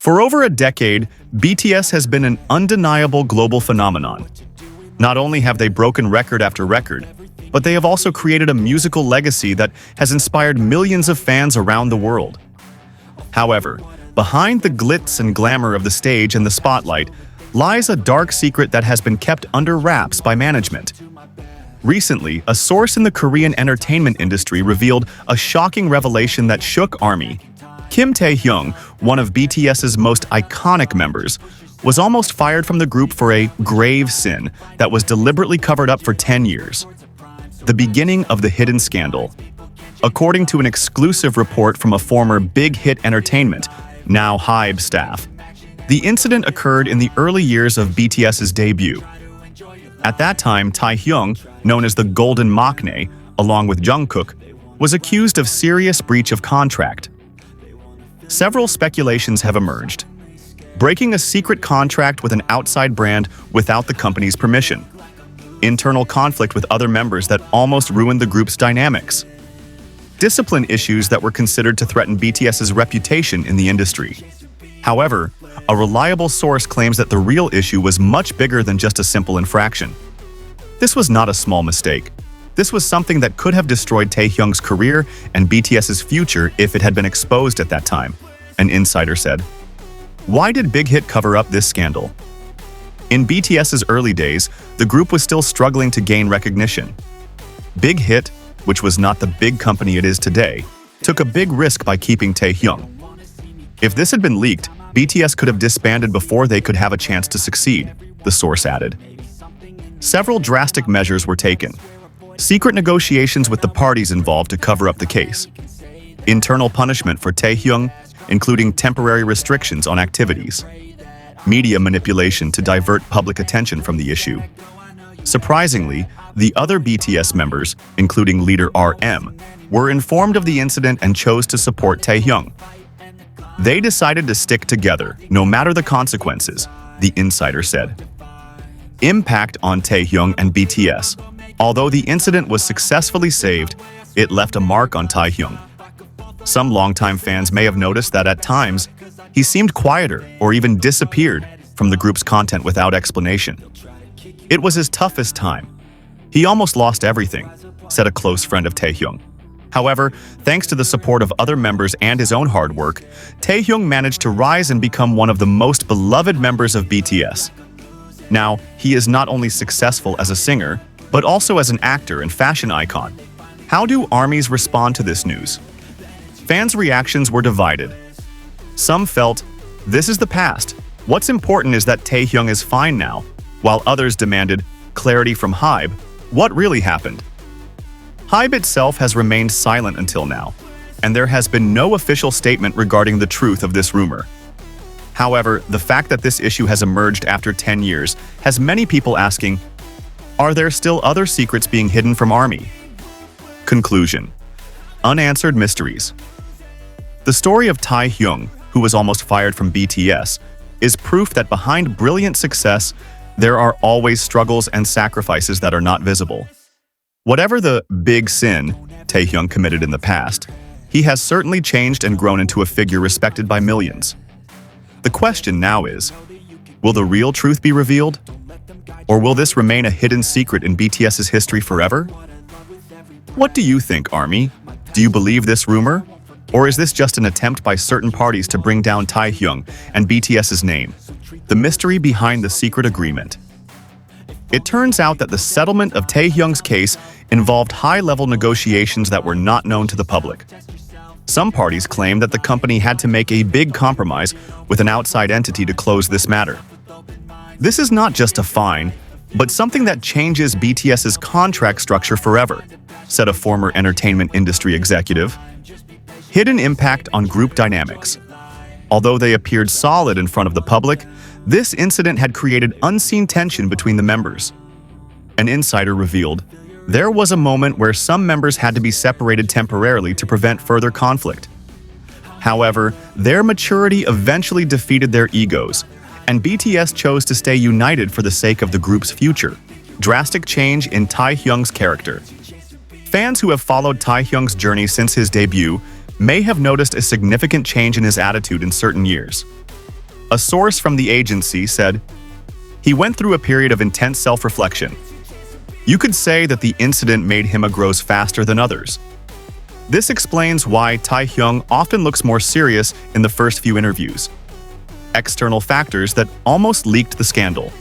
For over a decade, BTS has been an undeniable global phenomenon. Not only have they broken record after record, but they have also created a musical legacy that has inspired millions of fans around the world. However, behind the glitz and glamour of the stage and the spotlight lies a dark secret that has been kept under wraps by management. Recently, a source in the Korean entertainment industry revealed a shocking revelation that shook ARMY. Kim Taehyung, one of BTS's most iconic members, was almost fired from the group for a grave sin that was deliberately covered up for 10 years. The beginning of the hidden scandal. According to an exclusive report from a former Big Hit Entertainment, now HYBE staff, the incident occurred in the early years of BTS's debut. At that time, Taehyung, known as the Golden Maknae, along with Jungkook, was accused of serious breach of contract. Several speculations have emerged. Breaking a secret contract with an outside brand without the company's permission. Internal conflict with other members that almost ruined the group's dynamics. Discipline issues that were considered to threaten BTS's reputation in the industry. However, a reliable source claims that the real issue was much bigger than just a simple infraction. This was not a small mistake. This was something that could have destroyed Taehyung's career and BTS's future if it had been exposed at that time, an insider said. Why did Big Hit cover up this scandal? In BTS's early days, the group was still struggling to gain recognition. Big Hit, which was not the big company it is today, took a big risk by keeping Taehyung. If this had been leaked, BTS could have disbanded before they could have a chance to succeed, the source added. Several drastic measures were taken. Secret negotiations with the parties involved to cover up the case. Internal punishment for Taehyung, including temporary restrictions on activities. Media manipulation to divert public attention from the issue. Surprisingly, the other BTS members, including leader RM, were informed of the incident and chose to support Taehyung. They decided to stick together, no matter the consequences, the insider said. Impact on Taehyung and BTS. Although the incident was successfully saved, it left a mark on Taehyung. Some longtime fans may have noticed that at times, he seemed quieter or even disappeared from the group's content without explanation. It was his toughest time. He almost lost everything, said a close friend of Taehyung. However, thanks to the support of other members and his own hard work, Taehyung managed to rise and become one of the most beloved members of BTS. Now, he is not only successful as a singer, but also as an actor and fashion icon. How do ARMYs respond to this news? Fans' reactions were divided. Some felt, this is the past. What's important is that Taehyung is fine now, while others demanded clarity from HYBE. What really happened? HYBE itself has remained silent until now, and there has been no official statement regarding the truth of this rumor. However, the fact that this issue has emerged after 10 years has many people asking, are there still other secrets being hidden from ARMY? Conclusion. Unanswered mysteries. The story of Taehyung, who was almost fired from BTS, is proof that behind brilliant success, there are always struggles and sacrifices that are not visible. Whatever the big sin Taehyung committed in the past, he has certainly changed and grown into a figure respected by millions. The question now is, will the real truth be revealed? Or will this remain a hidden secret in BTS's history forever? What do you think, ARMY? Do you believe this rumor? Or is this just an attempt by certain parties to bring down Taehyung and BTS's name? The mystery behind the secret agreement. It turns out that the settlement of Taehyung's case involved high-level negotiations that were not known to the public. Some parties claim that the company had to make a big compromise with an outside entity to close this matter. This is not just a fine, but something that changes BTS's contract structure forever, said a former entertainment industry executive. Hidden impact on group dynamics. Although they appeared solid in front of the public, this incident had created unseen tension between the members. An insider revealed, there was a moment where some members had to be separated temporarily to prevent further conflict. However, their maturity eventually defeated their egos, and BTS chose to stay united for the sake of the group's future. Drastic change in Taehyung's character. Fans who have followed Taehyung's journey since his debut may have noticed a significant change in his attitude in certain years. A source from the agency said, "He went through a period of intense self-reflection. You could say that the incident made him grows faster than others." This explains why Taehyung often looks more serious in the first few interviews. External factors that almost leaked the scandal.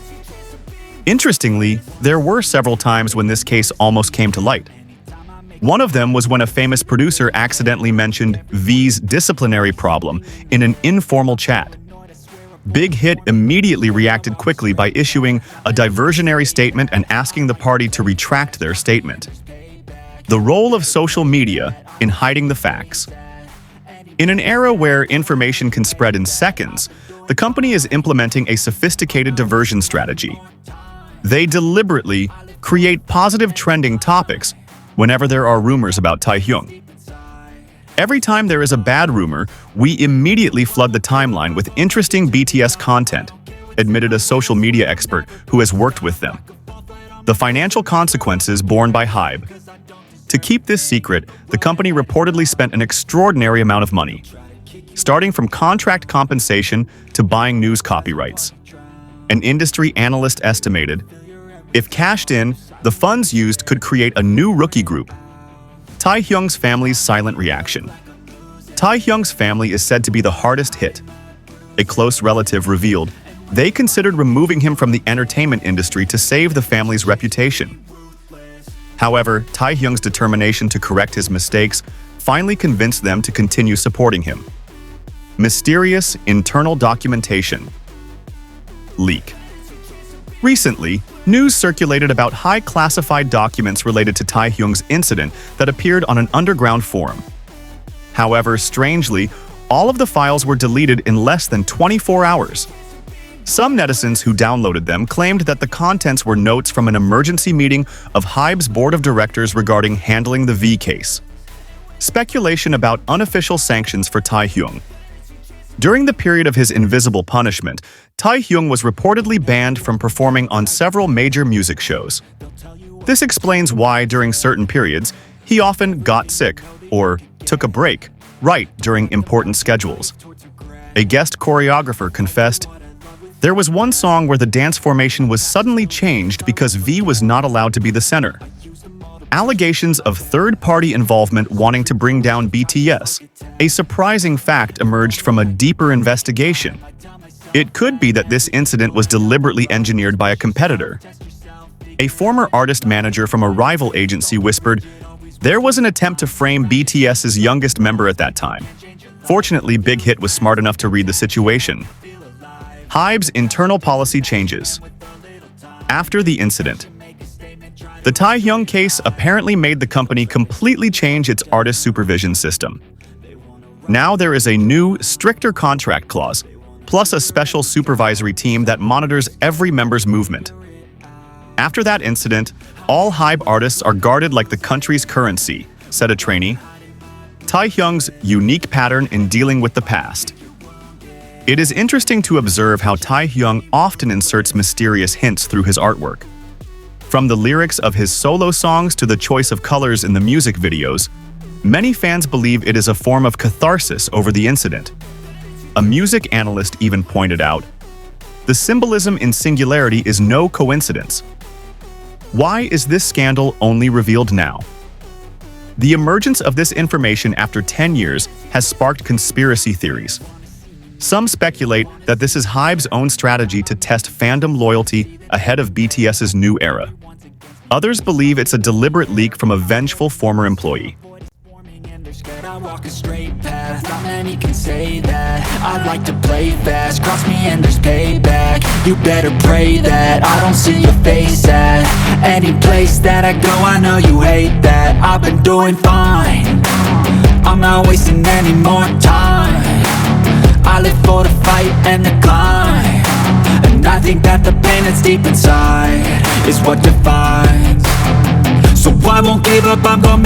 Interestingly, there were several times when this case almost came to light. One of them was when a famous producer accidentally mentioned V's disciplinary problem in an informal chat. Big Hit immediately reacted quickly by issuing a diversionary statement and asking the party to retract their statement. The role of social media in hiding the facts. In an era where information can spread in seconds, the company is implementing a sophisticated diversion strategy. They deliberately create positive trending topics whenever there are rumors about Taehyung. Every time there is a bad rumor, we immediately flood the timeline with interesting BTS content, admitted a social media expert who has worked with them. The financial consequences borne by HYBE. To keep this secret, the company reportedly spent an extraordinary amount of money, starting from contract compensation to buying news copyrights. An industry analyst estimated, if cashed in, the funds used could create a new rookie group. Taehyung's family's silent reaction. Taehyung's family is said to be the hardest hit. A close relative revealed they considered removing him from the entertainment industry to save the family's reputation. However, Taehyung's determination to correct his mistakes finally convinced them to continue supporting him. Mysterious internal documentation. Leak. Recently, news circulated about high classified documents related to Taehyung's incident that appeared on an underground forum. However, strangely, all of the files were deleted in less than 24 hours. Some netizens who downloaded them claimed that the contents were notes from an emergency meeting of HYBE's board of directors regarding handling the V case. Speculation about unofficial sanctions for Taehyung. During the period of his invisible punishment, Taehyung was reportedly banned from performing on several major music shows. This explains why, during certain periods, he often got sick or took a break right during important schedules. A guest choreographer confessed, "There was one song where the dance formation was suddenly changed because V was not allowed to be the center." Allegations of third-party involvement wanting to bring down BTS. A surprising fact emerged from a deeper investigation. It could be that this incident was deliberately engineered by a competitor. A former artist manager from a rival agency whispered, "There was an attempt to frame BTS's youngest member at that time." Fortunately, Big Hit was smart enough to read the situation. HYBE's internal policy changes. After the incident, the Taehyung case apparently made the company completely change its artist supervision system. Now there is a new, stricter contract clause, plus a special supervisory team that monitors every member's movement. After that incident, all HYBE artists are guarded like the country's currency, said a trainee. Taehyung's unique pattern in dealing with the past. It is interesting to observe how Taehyung often inserts mysterious hints through his artwork. From the lyrics of his solo songs to the choice of colors in the music videos, many fans believe it is a form of catharsis over the incident. A music analyst even pointed out, the symbolism in singularity is no coincidence. Why is this scandal only revealed now? The emergence of this information after 10 years has sparked conspiracy theories. Some speculate that this is HYBE's own strategy to test fandom loyalty ahead of BTS's new era. Others believe it's a deliberate leak from a vengeful former employee. I walk a straight path, not many can say that. I like to play fast, cross me and there's payback. You better pray that I don't see your face at any place that I go. I know you hate that. I've been doing fine, I'm not wasting any more time. I live for the fight and the climb, and I think that the pain that's deep inside is what defines. So I won't give up, I'm gonna